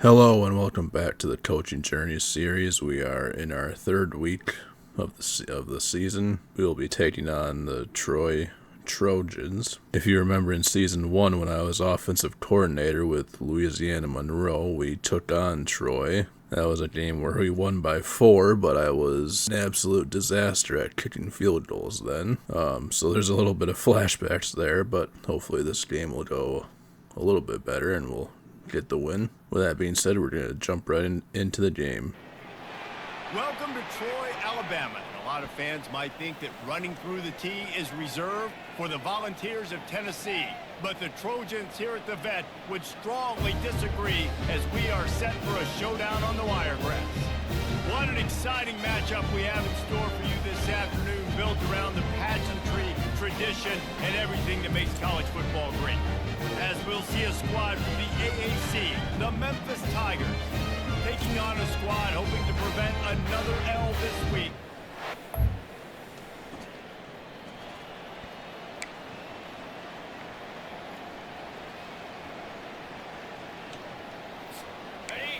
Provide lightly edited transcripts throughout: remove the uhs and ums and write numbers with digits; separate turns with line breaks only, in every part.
Hello and welcome back to the Coaching Journey series. We are in our third week of the season. We will be taking on the Troy Trojans. If you remember in season 1 when I was offensive coordinator with Louisiana Monroe, we took on Troy. That was a game where we won by 4, but I was an absolute disaster at kicking field goals then. So there's a little bit of flashbacks there, but hopefully this game will go a little bit better and we'll get the win. With that being said, we're going to jump right into the game.
Welcome to Troy, Alabama. And a lot of fans might think that running through the tee is reserved for the Volunteers of Tennessee. But the Trojans here at the Vet would strongly disagree as we are set for a showdown on the Wiregrass. What an exciting matchup we have in store for you this afternoon, built around the pageantry, tradition, and everything that makes college football great. As we'll see a squad from the AAC, the Memphis Tigers, taking on a squad hoping to prevent another L this week.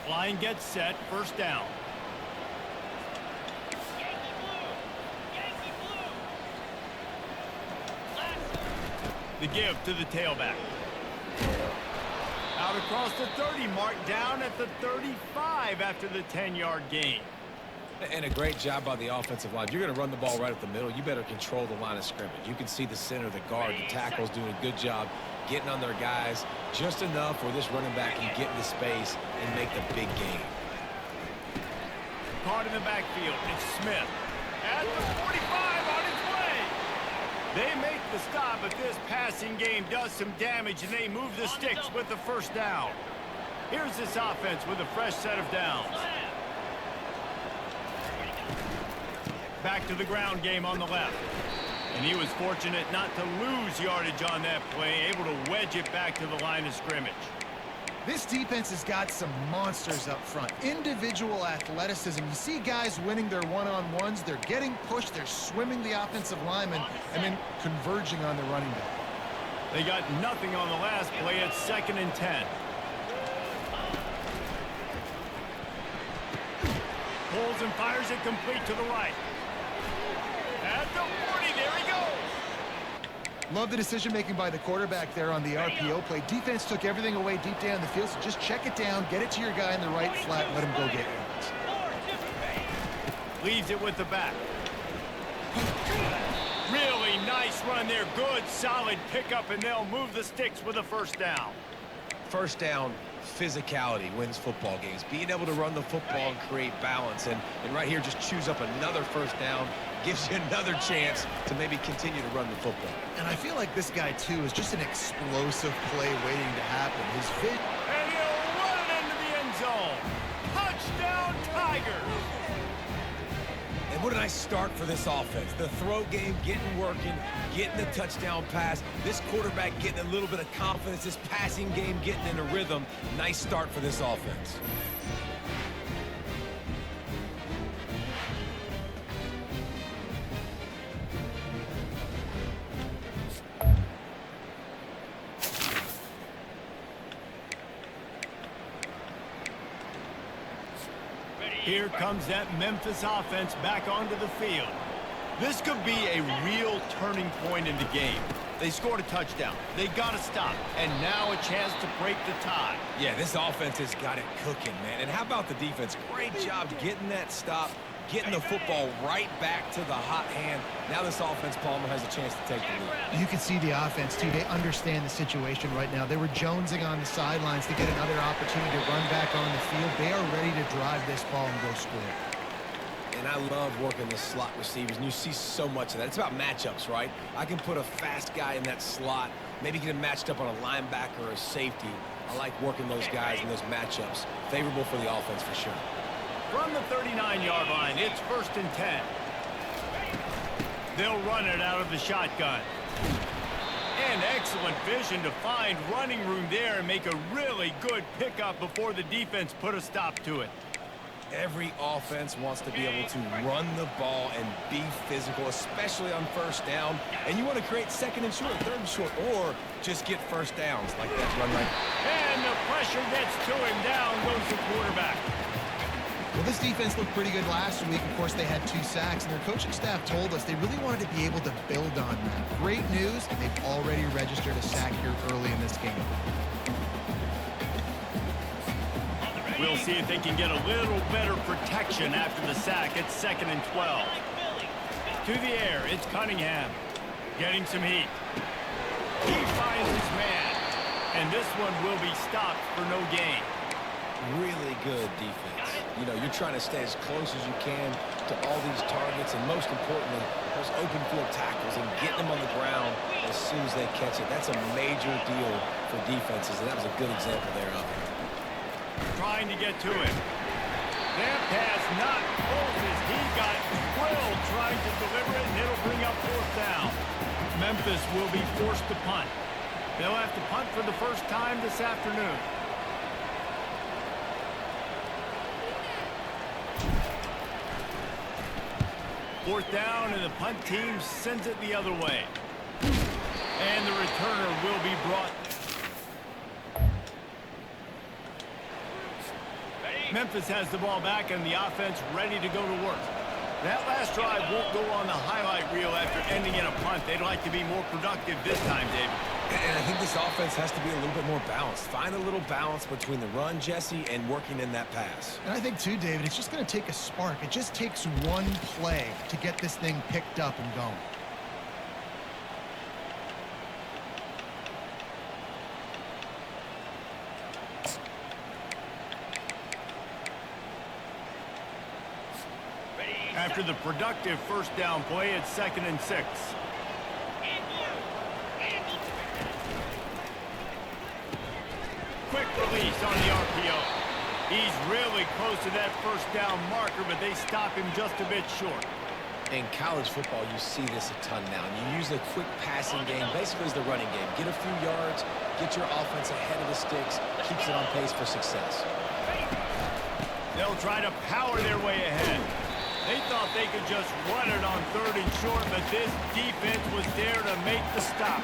Line gets set, first down. The give to the tailback. Out across the 30, marked down at the 35 after the 10-yard gain.
And a great job by the offensive line. If you're going to run the ball right up the middle, you better control the line of scrimmage. You can see the center, the guard, the tackles doing a good job getting on their guys just enough where this running back can get into space and make the big game.
Caught in the backfield, it's Smith. At the 45 on his way. They make the stop, but this passing game does some damage, and they move the sticks with the first down. Here's this offense with a fresh set of downs. Back to the ground game on the left. And he was fortunate not to lose yardage on that play, able to wedge it back to the line of scrimmage.
This defense has got some monsters up front. Individual athleticism. You see guys winning their one-on-ones. They're getting pushed. They're swimming the offensive lineman and then converging on the running back.
They got nothing on the last play. It's 2nd and 10. Pulls and fires it complete to the right. At the 40, there he goes.
Love the decision-making by the quarterback there on the RPO play. Defense took everything away deep down the field, so just check it down, get it to your guy in the right flat, and let him go get it.
Leaves it with the back. Really nice run there. Good, solid pickup, and they'll move the sticks with a first down.
First down, physicality wins football games. Being able to run the football and create balance. And right here, just choose up another first down. Gives you another chance to maybe continue to run the football.
And I feel like this guy, too, is just an explosive play waiting to happen. His vision.
And he'll run it into the end zone. Touchdown, Tigers.
And what a nice start for this offense. The throw game getting working, getting the touchdown pass. This quarterback getting a little bit of confidence. This passing game getting in a rhythm. Nice start for this offense.
Here comes that Memphis offense back onto the field. This could be a real turning point in the game. They scored a touchdown. They got to stop. And now a chance to break the tie.
Yeah, this offense has got it cooking, man. And how about the defense? Great job getting that stop, getting the football right back to the hot hand. Now this offense, Palmer, has a chance to take the lead.
You can see the offense, too. They understand the situation right now. They were jonesing on the sidelines to get another opportunity to run back on the field. They are ready to drive this ball and go score.
And I love working the slot receivers, and you see so much of that. It's about matchups, right? I can put a fast guy in that slot, maybe get him matched up on a linebacker or a safety. I like working those guys in those matchups. Favorable for the offense for sure.
From the 39-yard line, it's 1st and 10. They'll run it out of the shotgun. And excellent vision to find running room there and make a really good pickup before the defense put a stop to it.
Every offense wants to be able to run the ball and be physical, especially on first down. And you want to create second and short, third and short, or just get first downs like that run right.
And the pressure gets to him. Down goes the quarterback.
Well, this defense looked pretty good last week. Of course, they had 2 sacks, and their coaching staff told us they really wanted to be able to build on that. Great news, they've already registered a sack here early in this game.
We'll see if they can get a little better protection after the sack. It's 2nd and 12. To the air, it's Cunningham. Getting some heat. He finds his man. And this one will be stopped for no gain.
Really good defense. You know, you're trying to stay as close as you can to all these targets, and most importantly, those open field tackles and getting them on the ground as soon as they catch it. That's a major deal for defenses, and that was a good example there of it.
Trying to get to him. That pass not close. He got drilled trying to deliver it, and it'll bring up 4th down. Memphis will be forced to punt. They'll have to punt for the first time this afternoon. Fourth down, and the punt team sends it the other way. And the returner will be brought. Memphis has the ball back, and the offense ready to go to work. That last drive won't go on the highlight reel after ending in a punt. They'd like to be more productive this time, David.
And I think this offense has to be a little bit more balanced. Find a little balance between the run, Jesse, and working in that pass.
And I think, too, David, it's just going to take a spark. It just takes one play to get this thing picked up and going.
After the productive first down play, it's 2nd and 6. Quick release on the RPO. He's really close to that first down marker, but they stop him just a bit short.
In college football, you see this a ton now. And you use the quick passing game basically as the running game. Get a few yards, get your offense ahead of the sticks, keeps it on pace for success.
They'll try to power their way ahead. They thought they could just run it on 3rd and short, but this defense was there to make the stop.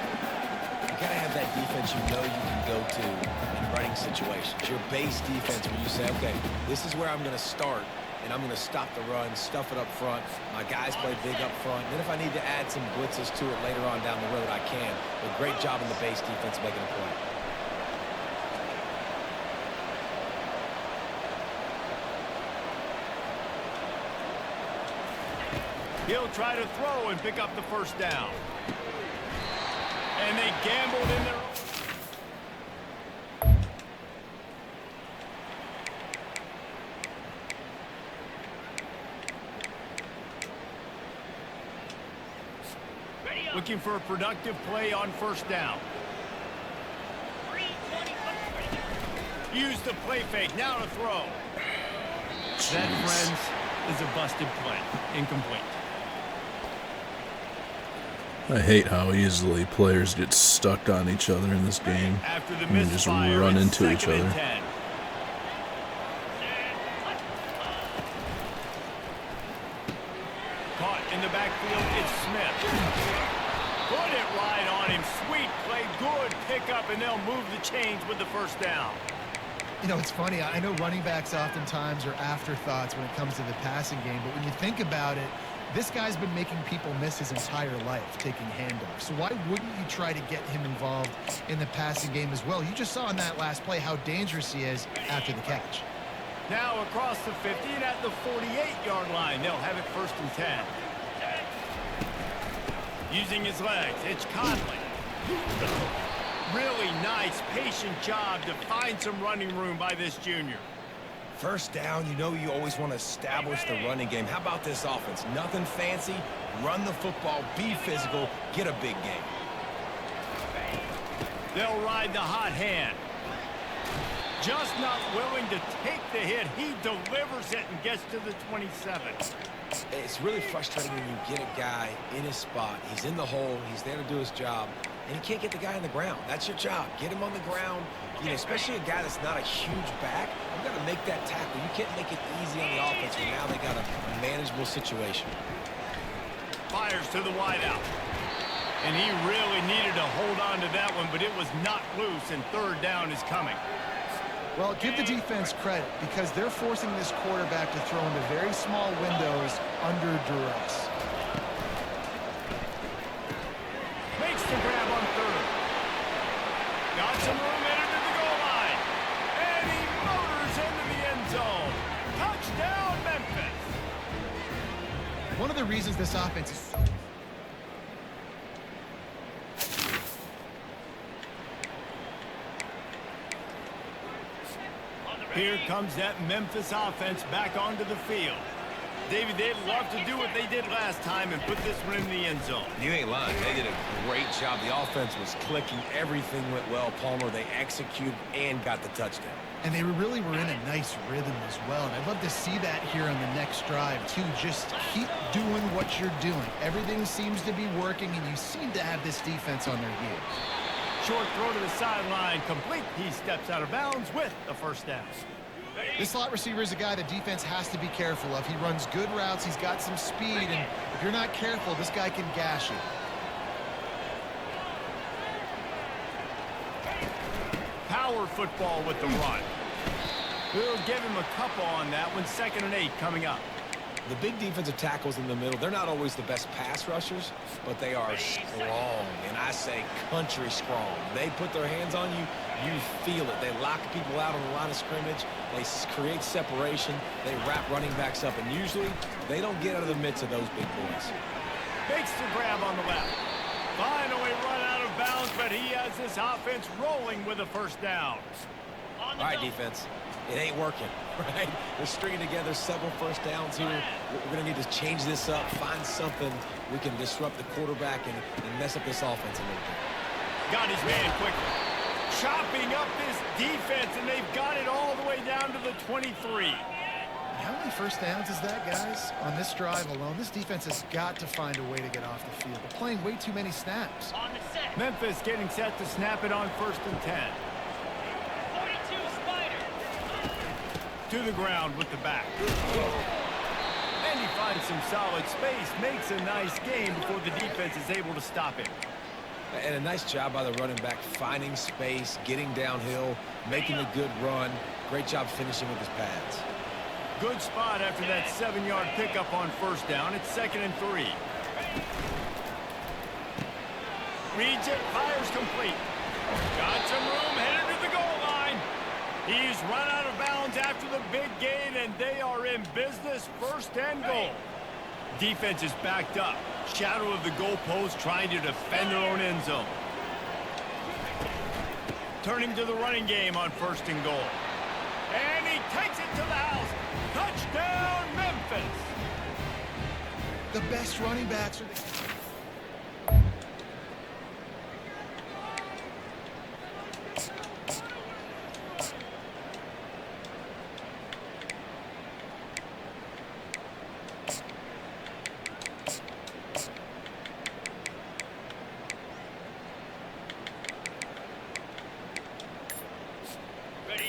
You gotta have that defense you know you can go to in running situations. Your base defense where you say, okay, this is where I'm gonna start, and I'm gonna stop the run, stuff it up front. My guys play big up front. Then if I need to add some blitzes to it later on down the road, I can. But great job in the base defense making a play.
He'll try to throw and pick up the first down. And they gambled in their own. Looking for a productive play on first down. Use the play fake. Now to throw. That, friends, is a busted play. Incomplete.
I hate how easily players get stuck on each other in this game and just run into each other.
Caught in the backfield, it's Smith. Put it right on him. Sweet play, good pickup, and they'll move the chains with the first down.
You know, it's funny. I know running backs oftentimes are afterthoughts when it comes to the passing game, but when you think about it, this guy's been making people miss his entire life taking handoffs. So why wouldn't you try to get him involved in the passing game as well? You just saw in that last play how dangerous he is after the catch.
Now across the 50 and at the 48-yard line. They'll have it 1st and 10. Using his legs, it's Conley. Really nice, patient job to find some running room by this junior.
First down, you know you always want to establish the running game. How about this offense? Nothing fancy. Run the football, be physical, get a big game.
They'll ride the hot hand. Just not willing to take the hit. He delivers it and gets to the 27.
It's really frustrating when you get a guy in his spot. He's in the hole. He's there to do his job. And you can't get the guy on the ground. That's your job. Get him on the ground, You know, especially a guy that's not a huge back. I've got to make that tackle. You can't make it easy on the offense, but now they got a manageable situation.
Fires to the wideout. And he really needed to hold on to that one, but it was not loose, and third down is coming.
Well, give the defense credit because they're forcing this quarterback to throw into very small windows under duress.
Makes the grab on third. Got some room into the goal line. And he motors into the end zone. Touchdown, Memphis.
One of the reasons this offense is so...
Here comes that Memphis offense back onto the field. David, they'd love to do what they did last time and put this one in the end zone.
You ain't lying. They did a great job. The offense was clicking. Everything went well, Palmer. They executed and got the touchdown.
And they really were in a nice rhythm as well. And I'd love to see that here on the next drive, too. Just keep doing what you're doing. Everything seems to be working, and you seem to have this defense on their heels.
Short throw to the sideline, complete. He steps out of bounds with the first down.
This slot receiver is a guy the defense has to be careful of. He runs good routes. He's got some speed, and if you're not careful, this guy can gash you.
Power football with the run. We'll give him a couple on that one. 2nd and 8 coming up.
The big defensive tackles in the middle, they're not always the best pass rushers, but they are strong, and I say country strong. They put their hands on you, you feel it. They lock people out on the line of scrimmage. They create separation. They wrap running backs up, and usually they don't get out of the midst of those big boys.
Makes the grab on the left. Finally run out of bounds, but he has this offense rolling with a first down.
All right, defense. It ain't working, right? They're stringing together several first downs here. We're going to need to change this up, find something we can disrupt the quarterback and mess up this offense a little bit.
Got his man quickly. Chopping up this defense, and they've got it all the way down to the 23.
How many first downs is that, guys? On this drive alone, this defense has got to find a way to get off the field. They're playing way too many snaps.
On the set.
Memphis getting set to snap it on 1st and 10.
42 Spider.
To the ground with the back. And he finds some solid space, makes a nice game before the defense is able to stop him.
And a nice job by the running back, finding space, getting downhill, making a good run. Great job finishing with his pads.
Good spot after that 7-yard pickup on 1st down. It's 2nd and 3. Reads it, fires complete. Got some room, headed to the goal line. He's run out of bounds after the big gain, and they are in business. 1st and goal. Defense is backed up. Shadow of the goalpost trying to defend their own end zone. Turning to the running game on 1st and goal. And he takes it to the house. Touchdown, Memphis.
The best running backs are...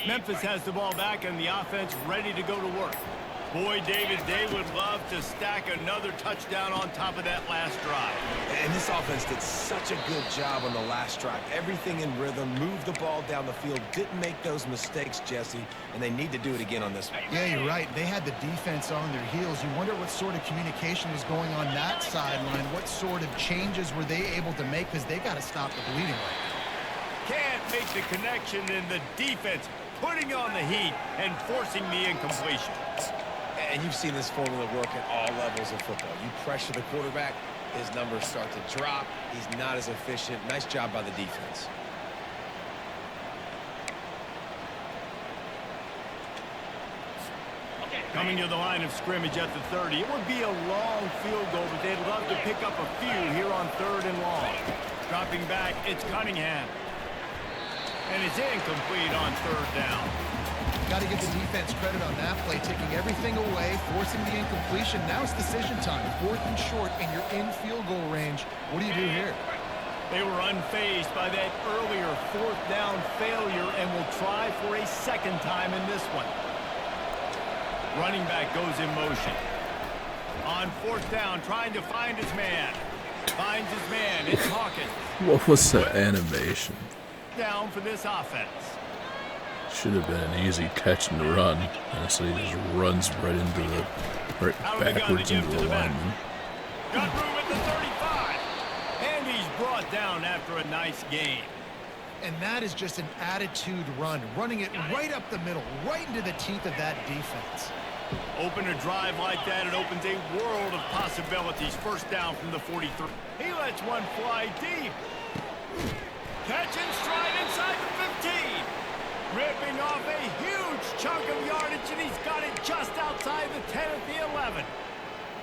Memphis has the ball back and the offense ready to go to work. Boy, David, they would love to stack another touchdown on top of that last drive.
And this offense did such a good job on the last drive. Everything in rhythm, moved the ball down the field, didn't make those mistakes, Jesse, and they need to do it again on this one.
Yeah, you're right. They had the defense on their heels. You wonder what sort of communication was going on that sideline. What sort of changes were they able to make? Because they got to stop the bleeding right now.
Can't make the connection in the defense, putting on the heat and forcing the incompletion.
And you've seen this formula work at all levels of football. You pressure the quarterback, his numbers start to drop. He's not as efficient. Nice job by the defense.
Coming to the line of scrimmage at the 30. It would be a long field goal, but they'd love to pick up a few here on 3rd and long. Dropping back, it's Cunningham. And it's incomplete on 3rd down.
Got to give the defense credit on that play, taking everything away, forcing the incompletion. Now it's decision time. 4th and short, and you're in field goal range. What do you do here?
They were unfazed by that earlier fourth down failure and will try for a second time in this one. Running back goes in motion. On fourth down, trying to find his man. Finds his man. It's Hawkins.
What was the animation?
Down for this offense.
Should have been an easy catch and run. Honestly, he just runs right into the backwards into the lineman.
Got room at the 35. And he's brought down after a nice gain.
And that is just an attitude run, running it right up the middle, right into the teeth of that defense.
Open a drive like that, it opens a world of possibilities. First down from the 43. He lets one fly deep. Catch and stride inside the 15. Ripping off a huge chunk of yardage, and he's got it just outside the 10 at the 11.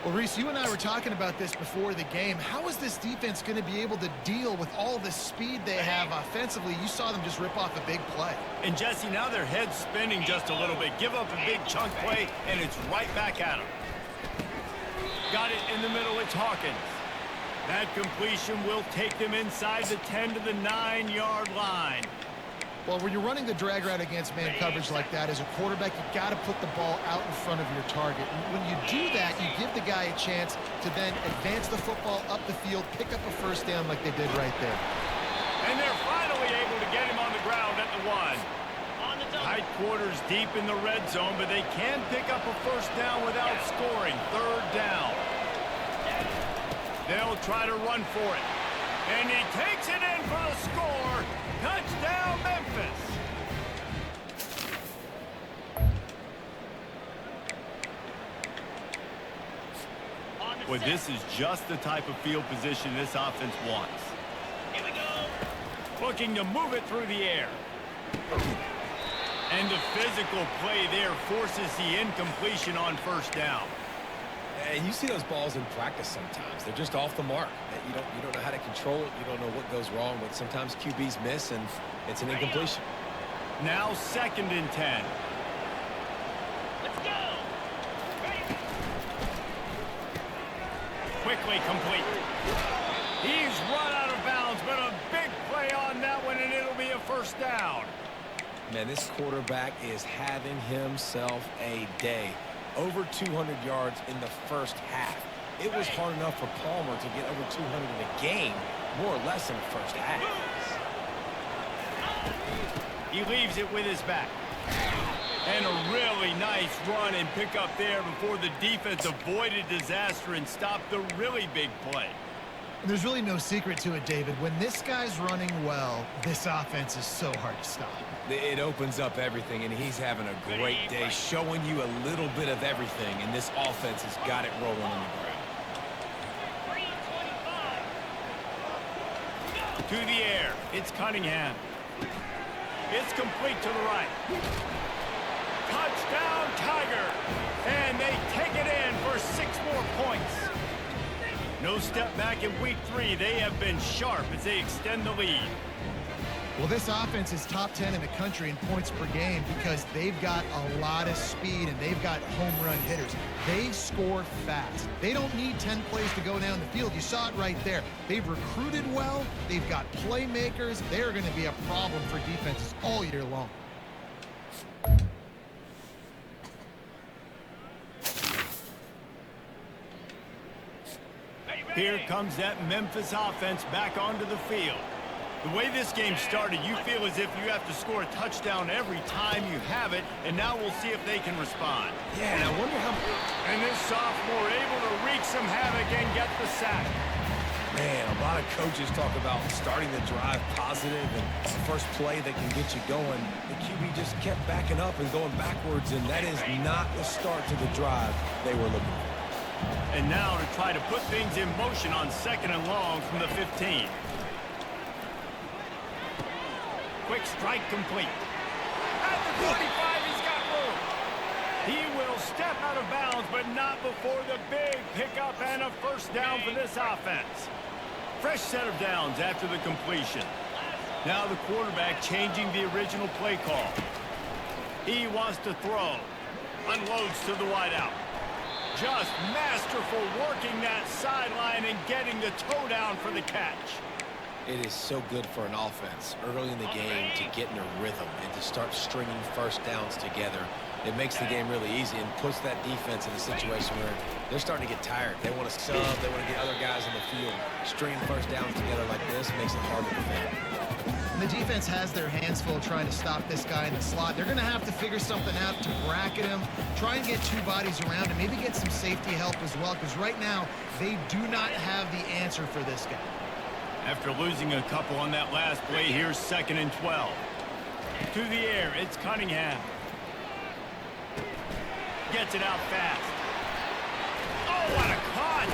Well, Reese, you and I were talking about this before the game. How is this defense going to be able to deal with all the speed they have offensively? You saw them just rip off a big play.
And, Jesse, now their head's spinning just a little bit. Give up a big chunk play, and it's right back at them. Got it in the middle. It's Hawkins. That completion will take them inside the 10 to the 9-yard line.
Well, when you're running the drag route against man coverage like that, as a quarterback, you got to put the ball out in front of your target. And when you do that, you give the guy a chance to then advance the football up the field, pick up a first down like they did right there.
And they're finally able to get him on the ground at the 1. Tight quarters deep in the red zone, but they can pick up a first down without scoring. Third down. They'll try to run for it. And he takes it in for the score. Touchdown, Memphis. Well, this is just the type of field position this offense wants.
Here we go.
Looking to move it through the air. And the physical play there forces the incompletion on first down.
And you see those balls in practice sometimes. They're just off the mark. You don't know how to control it. You don't know what goes wrong, but sometimes QBs miss, and it's an incompletion.
Now 2nd and 10.
Let's go. Ready.
Quickly complete. He's run out of bounds, but a big play on that one, and it'll be a first down.
Man, this quarterback is having himself a day. Over 200 yards in the first half. It was hard enough for Palmer to get over 200 in a game, more or less in the first half.
He leaves it with his back. And a really nice run and pick up there before the defense avoided disaster and stopped the really big play.
There's really no secret to it, David. When this guy's running well, this offense is so hard to stop.
It opens up everything, and he's having a great day, showing you a little bit of everything, and this offense has got it rolling on the ground.
325.
To the air. It's Cunningham. It's complete to the right. Touchdown, Tiger. And they take it in for 6 more points. No step back in week 3. They have been sharp as they extend the lead.
Well, this offense is top 10 in the country in points per game because they've got a lot of speed and they've got home run hitters. They score fast. They don't need 10 plays to go down the field. You saw it right there. They've recruited well. They've got playmakers. They're going to be a problem for defenses all year long.
Here comes that Memphis offense back onto the field. The way this game started, you feel as if you have to score a touchdown every time you have it, and now we'll see if they can respond.
Yeah, and I wonder how...
And this sophomore able to wreak some havoc and get the sack.
Man, a lot of coaches talk about starting the drive positive and the first play that can get you going. The QB just kept backing up and going backwards, and that is not the start to the drive they were looking for.
And now to try to put things in motion on 2nd and long from the 15. Quick strike complete. At the 45, he's got room. He will step out of bounds, but not before the big pickup and a first down for this offense. Fresh set of downs after the completion. Now the quarterback changing the original play call. He wants to throw. Unloads to the wideout. Just masterful working that sideline and getting the toe down for the catch.
It is so good for an offense early in the game to get in a rhythm and to start stringing first downs together. It makes the game really easy and puts that defense in a situation where they're starting to get tired. They want to sub. They want to get other guys in the field. Stringing first downs together like this makes it hard to defend.
And the defense has their hands full trying to stop this guy in the slot. They're going to have to figure something out to bracket him, try and get two bodies around him, maybe get some safety help as well, because right now they do not have the answer for this guy.
After losing a couple on that last play, here's 2nd and 12. To the air, it's Cunningham. Gets it out fast. Oh, what a cut!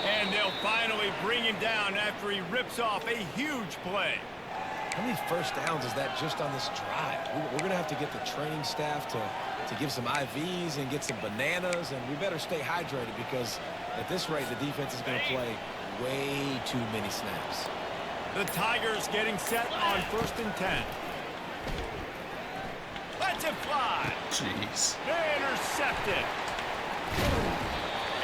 And they'll finally bring him down after he rips off a huge play.
How many first downs is that just on this drive? We're going to have to get the training staff to give some IVs and get some bananas, and we better stay hydrated because at this rate, the defense is going to play way too many snaps.
The Tigers getting set on 1st and 10. Let's it fly.
Jeez.
Intercepted.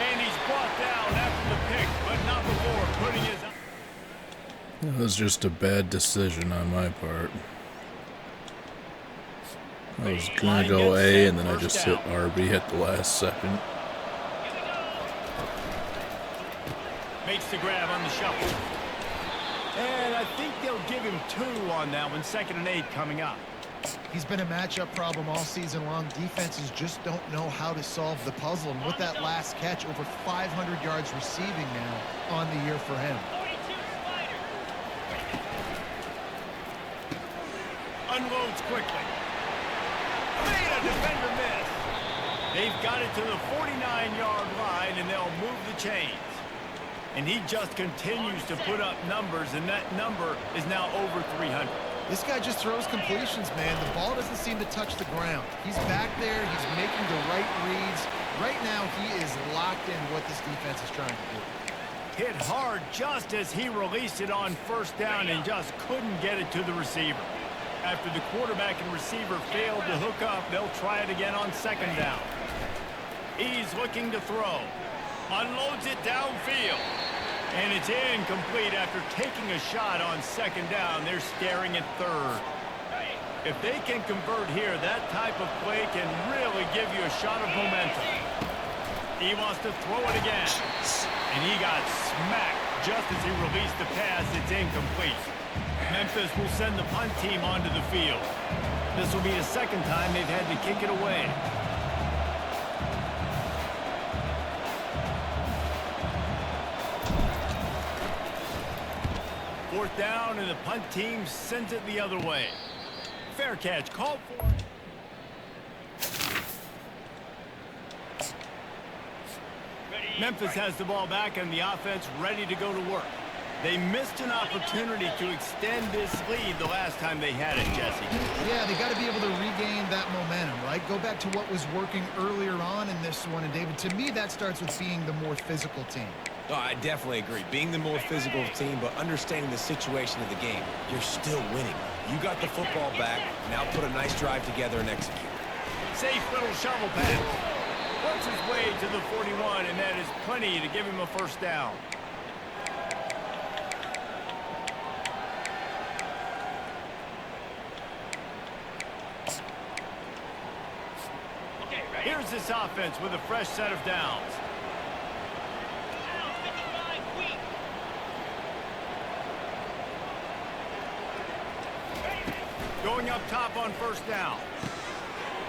And he's brought down after the pick, but not before putting his...
That was just a bad decision on my part. I was gonna go A, and then I just hit RB at the last second.
Makes the grab on the shuffle. And I think they'll give him 2 on that one. 2nd and 8 coming up.
He's been a matchup problem all season long. Defenses just don't know how to solve the puzzle. And with that last catch, over 500 yards receiving now on the year for him.
42 Spider.
Unloads quickly. Made a defender miss. They've got it to the 49-yard line, and they'll move the chains. And he just continues to put up numbers, and that number is now over 300.
This guy just throws completions, man. The ball doesn't seem to touch the ground. He's back there. He's making the right reads. Right now, he is locked in what this defense is trying to do.
Hit hard just as he released it on 1st down and just couldn't get it to the receiver. After the quarterback and receiver failed to hook up, they'll try it again on 2nd down. He's looking to throw. Unloads it downfield. And it's incomplete after taking a shot on 2nd down. They're staring at 3rd. If they can convert here, that type of play can really give you a shot of momentum. He wants to throw it again. And he got smacked just as he released the pass. It's incomplete. Memphis will send the punt team onto the field. This will be the 2nd time they've had to kick it away. Fourth down, and the punt team sends it the other way. Fair catch, called for. Memphis has the ball back, and the offense ready to go to work. They missed an opportunity to extend this lead the last time they had it, Jesse.
Yeah, they got to be able to regain that momentum, right? Go back to what was working earlier on in this one. And, David, to me, that starts with being the more physical team.
Oh, I definitely agree. Being the more physical team, but understanding the situation of the game. You're still winning. You got the football back. Now put a nice drive together and execute.
Safe little shovel pass. Works his way to the 41, and that is plenty to give him a 1st down. Here's this offense with a fresh set of downs. Going up top on 1st down.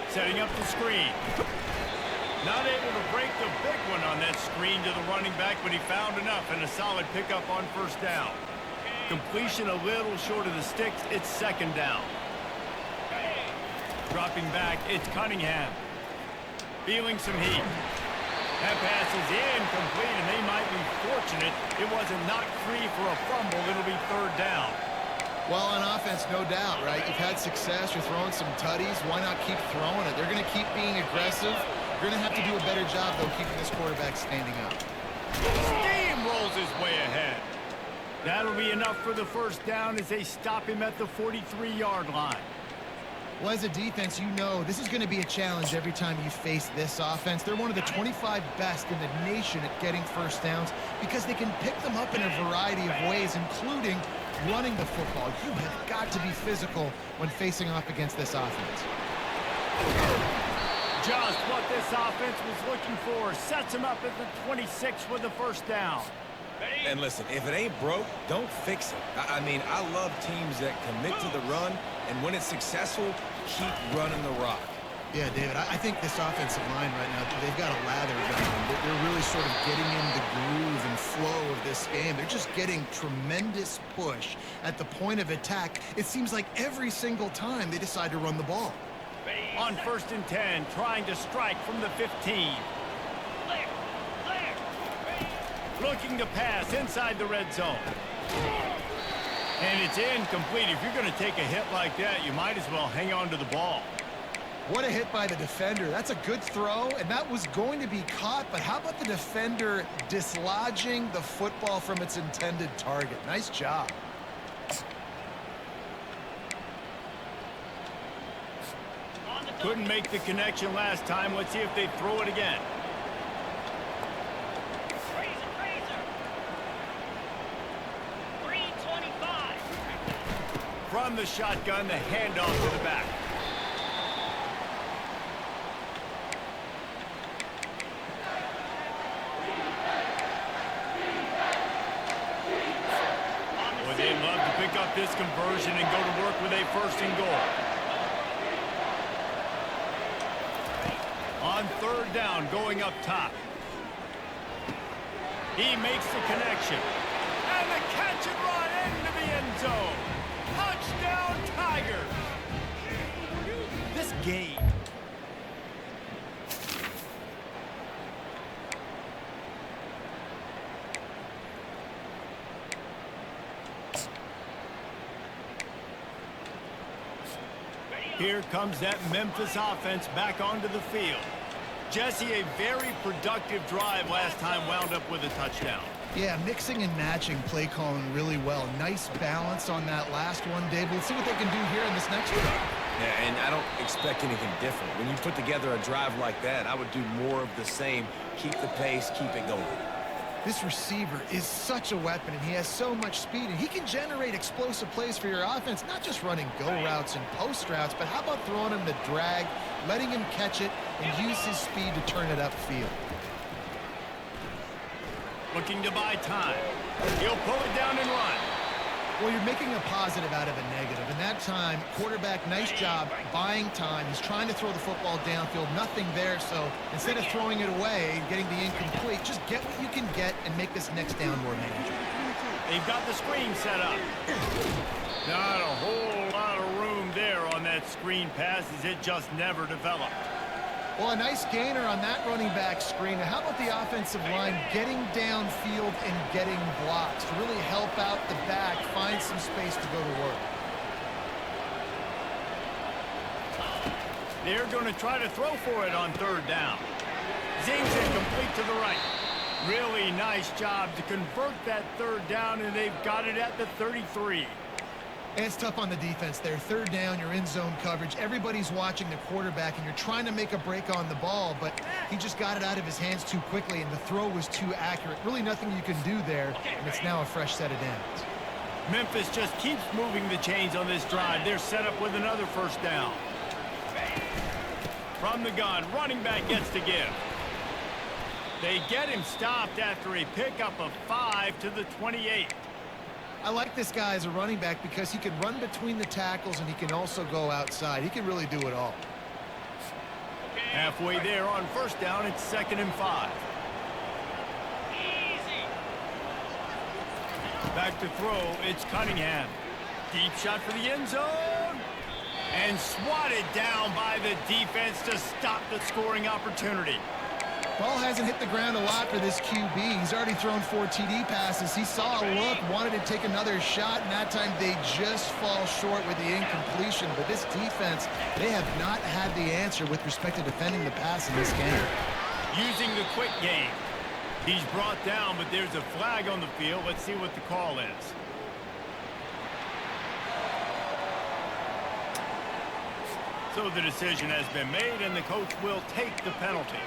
Setting up the screen. Not able to break the big one on that screen to the running back, but he found enough and a solid pickup on 1st down. Completion a little short of the sticks. It's 2nd down. Dropping back, it's Cunningham. Feeling some heat. That pass is incomplete, and they might be fortunate it wasn't knocked free for a fumble. It'll be 3rd down.
Well, on offense, no doubt, right? You've had success. You're throwing some tutties. Why not keep throwing it? They're going to keep being aggressive. You're going to have to do a better job, though, keeping this quarterback standing up.
Steamrolls his way ahead. That'll be enough for the 1st down as they stop him at the 43-yard line.
Well, as a defense, you know this is going to be a challenge every time you face this offense. They're one of the 25 best in the nation at getting first downs because they can pick them up in a variety of ways, including running the football. You have got to be physical when facing off against this offense.
Just what this offense was looking for. Sets him up at the 26 with the first down.
And listen, if it ain't broke, don't fix it. I mean, I love teams that commit to the run, and when it's successful, keep running the rock.
Yeah, David, I think this offensive line right now, they've got a lather going. They're really sort of getting in the groove and flow of this game. They're just getting tremendous push at the point of attack. It seems like every single time they decide to run the ball.
On 1st and 10, trying to strike from the 15. Looking to pass inside the red zone. And it's incomplete. If you're going to take a hit like that, you might as well hang on to the ball.
What a hit by the defender. That's a good throw, and that was going to be caught, but how about the defender dislodging the football from its intended target? Nice job.
Couldn't make the connection last time. Let's see if they throw it again. From the shotgun, the handoff to the back. Boy, they'd love to pick up this conversion and go to work with a 1st and goal. On 3rd down, going up top. He makes the connection. And the catch and run into the end zone. Touchdown, Tigers! This game. Here comes that Memphis offense back onto the field. Jesse, a very productive drive last time wound up with a touchdown.
Yeah, mixing and matching play calling really well. Nice balance on that last one, Dave. Let's see what they can do here in this next one.
Yeah, and I don't expect anything different. When you put together a drive like that, I would do more of the same. Keep the pace, keep it going.
This receiver is such a weapon, and he has so much speed, and he can generate explosive plays for your offense, not just running go routes and post routes, but how about throwing him the drag, letting him catch it, and use his speed to turn it upfield.
Looking to buy time. He'll pull it down and run.
Well, you're making a positive out of a negative. And that time, quarterback, nice job buying time. He's trying to throw the football downfield. Nothing there. So instead of throwing it away and getting the incomplete, just get what you can get and make this next down more manageable.
They've got the screen set up. Not a whole lot of room there on that screen pass as it just never developed.
Well, a nice gainer on that running back screen. Now, how about the offensive line getting downfield and getting blocks to really help out the back, find some space to go to work?
They're going to try to throw for it on 3rd down. Zings it complete to the right. Really nice job to convert that 3rd down, and they've got it at the 33.
And it's tough on the defense there. 3rd down, you're in zone coverage. Everybody's watching the quarterback, and you're trying to make a break on the ball, but he just got it out of his hands too quickly, and the throw was too accurate. Really nothing you can do there, and it's now a fresh set of downs.
Memphis just keeps moving the chains on this drive. They're set up with another 1st down. From the gun, running back gets to give. They get him stopped after a pickup of 5 to the 28.
I like this guy as a running back because he can run between the tackles and he can also go outside. He can really do it all.
Halfway there on 1st down, it's 2nd and 5.
Easy.
Back to throw, it's Cunningham. Deep shot for the end zone. And swatted down by the defense to stop the scoring opportunity.
Ball hasn't hit the ground a lot for this QB. He's already thrown 4 TD passes. He saw a look, wanted to take another shot, and that time they just fall short with the incompletion. But this defense, they have not had the answer with respect to defending the pass in this game.
Using the quick game. He's brought down, but there's a flag on the field. Let's see what the call is. So the decision has been made, and the coach will take the penalty.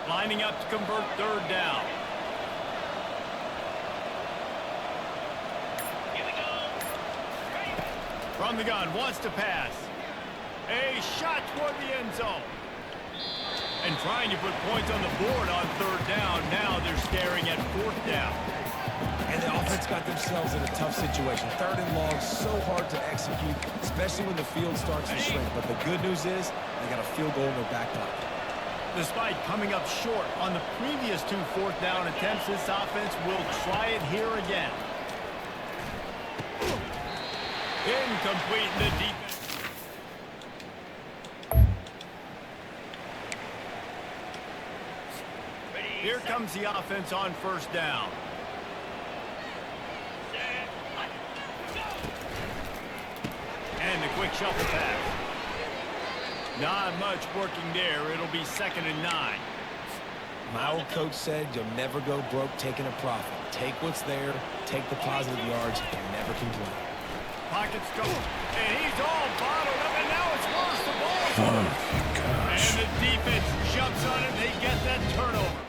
Lining up to convert third down.
Here we go.
From the gun, wants to pass. A shot toward the end zone. And trying to put points on the board on third down. Now they're staring at fourth down.
And the offense got themselves in a tough situation. Third and long, so hard to execute, especially when the field starts to shrink. But the good news is they got a field goal in their back pocket.
Despite coming up short on the previous 2 fourth down attempts, this offense will try it here again. Incomplete in the defense. Here comes the offense on first down. And a quick shuffle pass. Not much working there. It'll be 2nd and 9.
My old coach said you'll never go broke taking a profit. Take what's there, take the positive yards, and never complain.
Pockets go. And he's all bottled up, and now it's worse. The ball's
Oh
loose.
my gosh.
And the defense jumps on it. They get that turnover.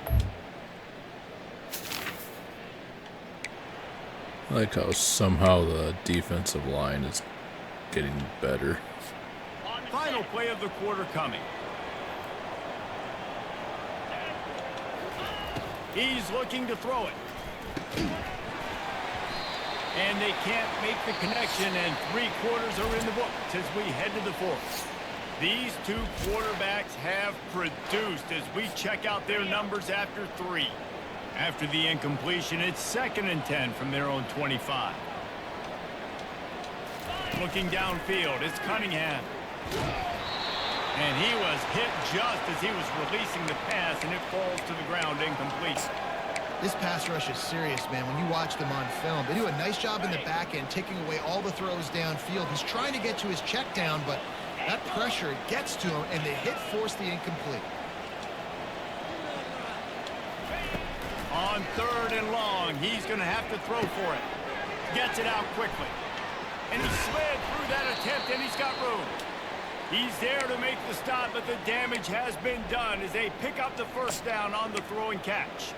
I like how somehow the defensive line is getting better.
Final play of the quarter coming. He's looking to throw it. And they can't make the connection, and 3 quarters are in the books as we head to the 4th. These 2 quarterbacks have produced as we check out their numbers after 3. After the incompletion, it's 2nd and 10 from their own 25. Looking downfield, it's Cunningham. And he was hit just as he was releasing the pass, and it falls to the ground incomplete.
This pass rush is serious, man. When you watch them on film, they do a nice job in the back end, taking away all the throws downfield. He's trying to get to his check down, but that pressure gets to him, and the hit forced the incomplete.
On 3rd and long, he's going to have to throw for it. Gets it out quickly. And he slid through that attempt, and he's got room. He's there to make the stop, but the damage has been done as they pick up the first down on the throwing catch.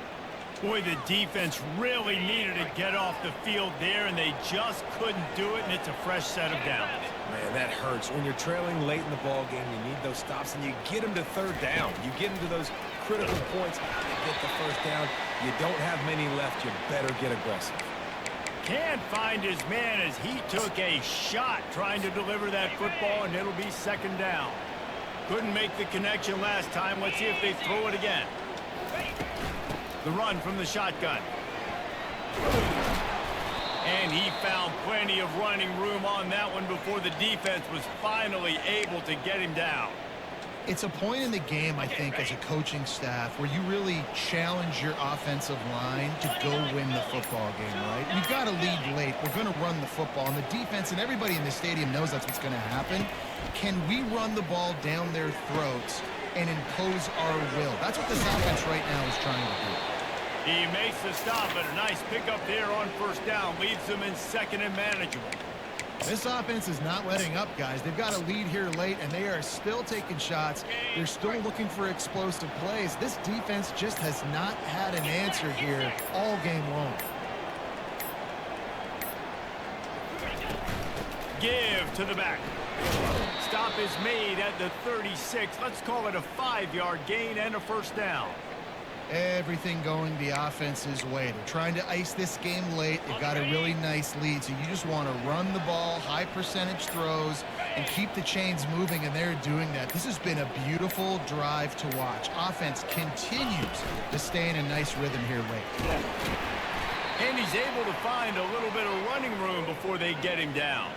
Boy, the defense really needed to get off the field there, and they just couldn't do it, and it's a fresh set of downs.
Man, that hurts. When you're trailing late in the ball game, you need those stops, and you get them to third down. You get them to those critical points, you get the first down. You don't have many left. You better get aggressive.
Can't find his man as he took a shot trying to deliver that football, and it'll be 2nd down. Couldn't make the connection last time. Let's see if they throw it again. The run from the shotgun. And he found plenty of running room on that one before the defense was finally able to get him down.
It's a point in the game, I think, as a coaching staff where you really challenge your offensive line to go win the football game, right? We've got to lead late. We're going to run the football, and the defense and everybody in the stadium knows that's what's going to happen. Can we run the ball down their throats and impose our will? That's what this offense right now is trying to do.
He makes the stop, but a nice pickup there on first down leaves them in 2nd and manageable.
This offense is not letting up, guys. They've got a lead here late, and they are still taking shots. They're still looking for explosive plays. This defense just has not had an answer here all game long.
Give to the back. Stop is made at the 36. Let's call it a 5-yard gain and a first down.
Everything going the offense's way. They're trying to ice this game late. They've got a really nice lead, so you just want to run the ball, high percentage throws, and keep the chains moving, and they're doing that. This has been a beautiful drive to watch. Offense continues to stay in a nice rhythm here late.
And he's able to find a little bit of running room before they get him down.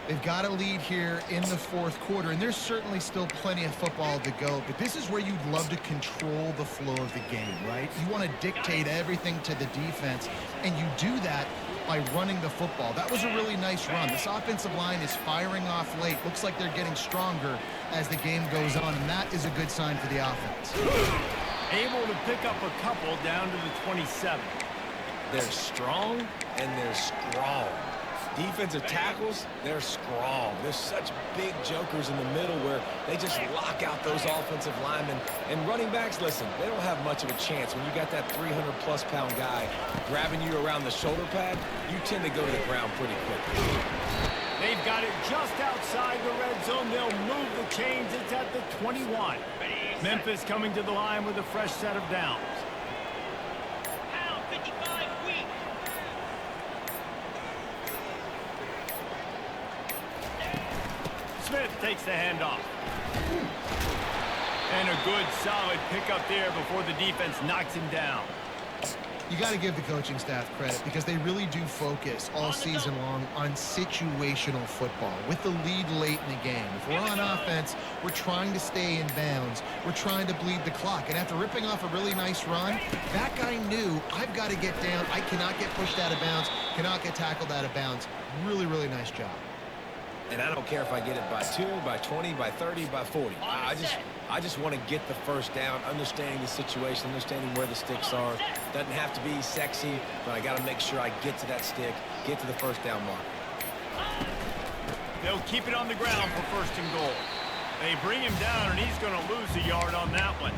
They've got a lead here in the 4th quarter, and there's certainly still plenty of football to go, but this is where you'd love to control the flow of the game, right? You want to dictate everything to the defense, and you do that by running the football. That was a really nice run. This offensive line is firing off late. Looks like they're getting stronger as the game goes on, and that is a good sign for the offense.
Able to pick up a couple down to the 27.
They're strong and they're strong. Defensive tackles, they're strong. There's such big jokers in the middle where they just lock out those offensive linemen. And running backs, listen, they don't have much of a chance. When you got that 300-plus pound guy grabbing you around the shoulder pad, you tend to go to the ground pretty quickly.
They've got it just outside the red zone. They'll move the chains. It's at the 21. Memphis coming to the line with a fresh set of downs.
Pound 55 weak.
Smith takes the handoff. And a good, solid pickup there before the defense knocks him down.
You got to give the coaching staff credit because they really do focus all season long on situational football with the lead late in the game. If we're on offense, we're trying to stay in bounds. We're trying to bleed the clock. And after ripping off a really nice run, that guy knew, I've got to get down. I cannot get pushed out of bounds, cannot get tackled out of bounds. Really, really nice job.
And I don't care if I get it by 2, by 20, by 30, by 40. I just want to get the first down, understanding the situation, understanding where the sticks are. Doesn't have to be sexy, but I got to make sure I get to that stick, get to the first down mark.
They'll keep it on the ground for first and goal. They bring him down, and he's going to lose a yard on that one.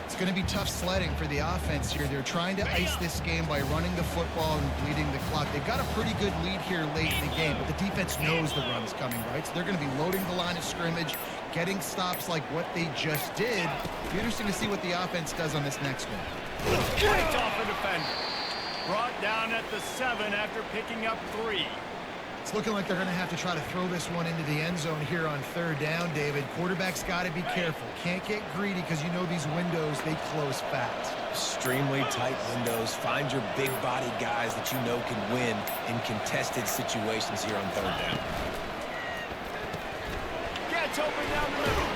It's going to be tough sledding for the offense here. They're trying to ice this game by running the football and bleeding the clock. They've got a pretty good lead here late in the game, but the defense knows the run's coming, right? So they're going to be loading the line of scrimmage, getting stops like what they just did. Be interesting to see what the offense does on this next one.
Fights off a defender. Brought down at the 7 after picking up 3.
It's looking like they're going to have to try to throw this one into the end zone here on third down, David. Quarterback's got to be careful. Can't get greedy because you know these windows, they close fast.
Extremely tight windows. Find your big body guys that you know can win in contested situations here on third down.
Gets open down the middle.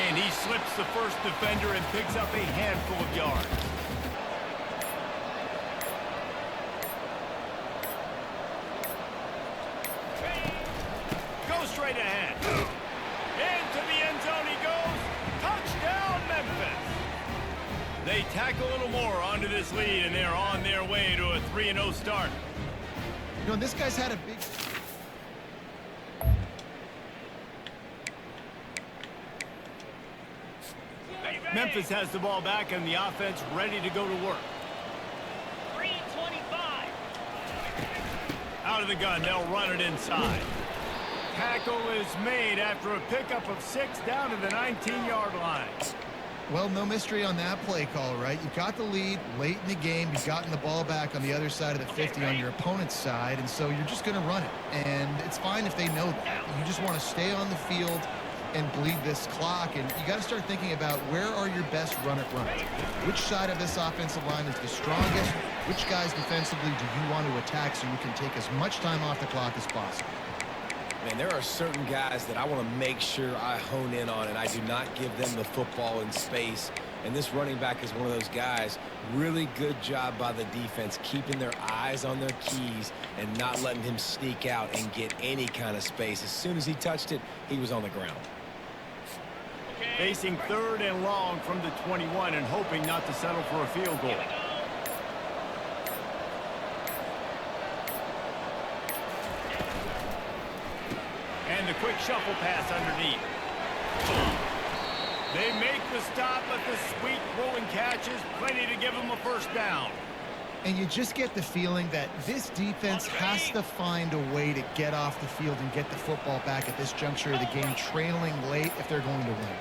And he slips the first defender and picks up a handful of yards. Straight ahead. Into the end zone he goes. Touchdown, Memphis. They tack a little more onto this lead, and they're on their way to a 3-0 start.
You know, this guy's had a big...
Memphis has the ball back, and the offense ready to go to work.
325.
Out of the gun, they'll run it inside. Tackle is made after a pickup of 6 down to the 19-yard line.
Well, no mystery on that play call, right? You got the lead late in the game. You've gotten the ball back on the other side of the 50 on your opponent's side, and so you're just going to run it. And it's fine if they know that. You just want to stay on the field and bleed this clock, and you got to start thinking about where are your best runners. Which side of this offensive line is the strongest? Which guys defensively do you want to attack so you can take as much time off the clock as possible?
Man, there are certain guys that I want to make sure I hone in on, and I do not give them the football in space. And this running back is one of those guys. Really good job by the defense, keeping their eyes on their keys and not letting him sneak out and get any kind of space. As soon as he touched it, he was on the ground.
Facing 3rd and long from the 21 and hoping not to settle for a field goal. And the quick shuffle pass underneath. They make the stop, but the sweet rolling catch is plenty to give them a first down.
And you just get the feeling that this defense has to find a way to get off the field and get the football back at this juncture of the game, trailing late if they're going to win.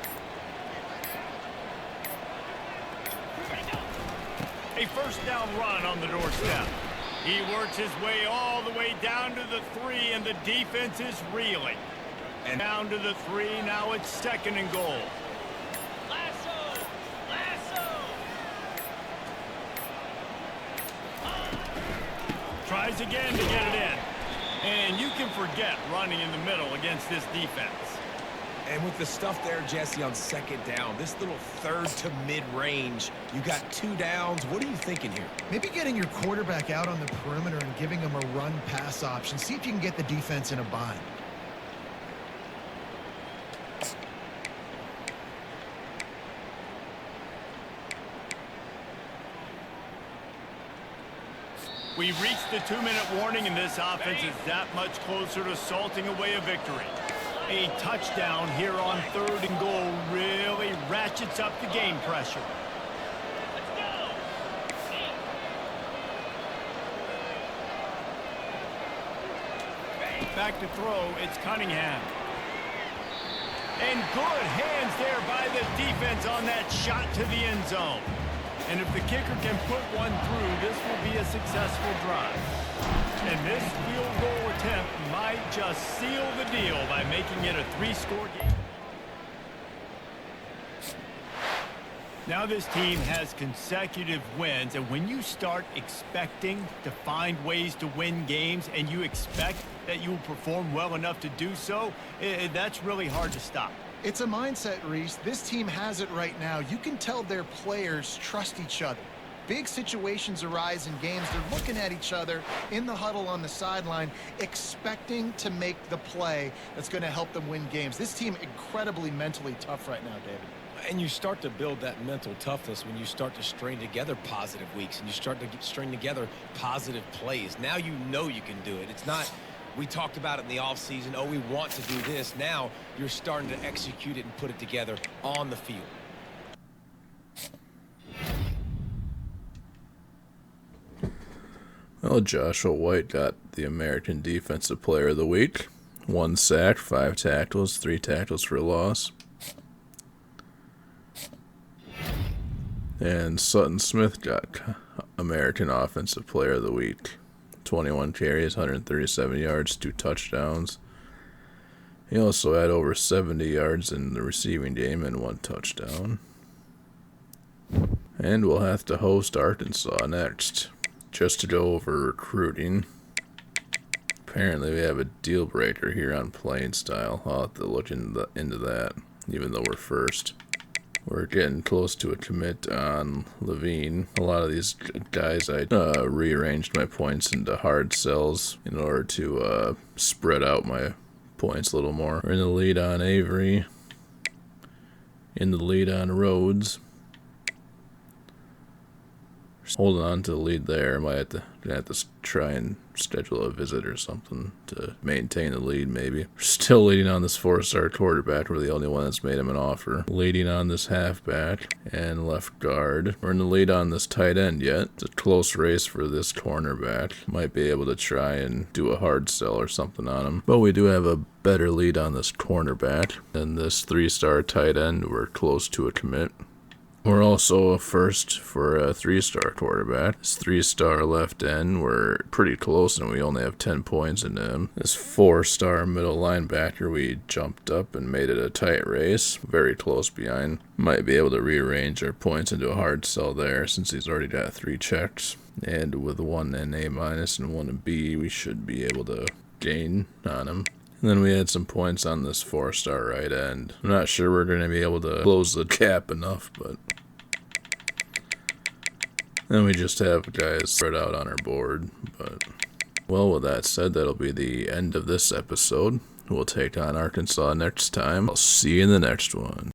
A first down run on the doorstep. He works his way all the way down to the 3, and the defense is reeling. And down to the 3, now it's 2nd and goal.
Lasso! Lasso!
Tries again to get it in. And you can forget running in the middle against this defense.
And with the stuff there, Jesse, on 2nd down, this little 3rd to mid-range, you got 2 downs. What are you thinking here?
Maybe getting your quarterback out on the perimeter and giving him a run-pass option. See if you can get the defense in a bind.
We've reached the 2-minute warning, and this offense is that much closer to salting away a victory. A touchdown here on 3rd and goal really ratchets up the game pressure.
Let's go.
Back to throw, it's Cunningham. And good hands there by the defense on that shot to the end zone. And if the kicker can put one through, this will be a successful drive. And this field goal attempt might just seal the deal by making it a 3-score game. Now this team has consecutive wins, and when you start expecting to find ways to win games and you expect that you will perform well enough to do so, that's really hard to stop.
It's a mindset, Reese. This team has it right now. You can tell their players trust each other. Big situations arise in games. They're looking at each other in the huddle on the sideline, expecting to make the play that's going to help them win games. This team incredibly mentally tough right now, David.
And you start to build that mental toughness when you start to string together positive weeks and you start to string together positive plays. Now you know you can do it. It's not, we talked about it in the offseason, oh, we want to do this. Now you're starting to execute it and put it together on the field.
Well, Joshua White got the American Defensive Player of the Week. 1 sack, 5 tackles, 3 tackles for loss. And Sutton Smith got American Offensive Player of the Week. 21 carries, 137 yards, 2 touchdowns. He also had over 70 yards in the receiving game and 1 touchdown. And we'll have to host Arkansas next. Just to go over recruiting. Apparently we have a deal breaker here on playing style. I'll have to look into that, even though we're first. We're getting close to a commit on Levine. A lot of these guys, I rearranged my points into hard sells in order to spread out my points a little more. We're in the lead on Avery. In the lead on Rhodes. Holding on to the lead there. Might have to try and schedule a visit or something to maintain the lead, maybe. We're still leading on this 4-star quarterback. We're the only one that's made him an offer. Leading on this halfback and left guard. We're in the lead on this tight end yet. It's a close race for this cornerback. Might be able to try and do a hard sell or something on him. But we do have a better lead on this cornerback. And this 3-star tight end, we're close to a commit. We're also a first for a 3-star quarterback. This 3-star left end, we're pretty close and we only have 10 points in him. This 4-star middle linebacker, we jumped up and made it a tight race. Very close behind. Might be able to rearrange our points into a hard sell there since he's already got 3 checks. And with 1 in A- and 1 in B, we should be able to gain on him. And then we had some points on this 4-star right end. I'm not sure we're going to be able to close the gap enough, but then we just have guys spread out on our board. But well, with that said, that'll be the end of this episode. We'll take on Arkansas next time. I'll see you in the next one.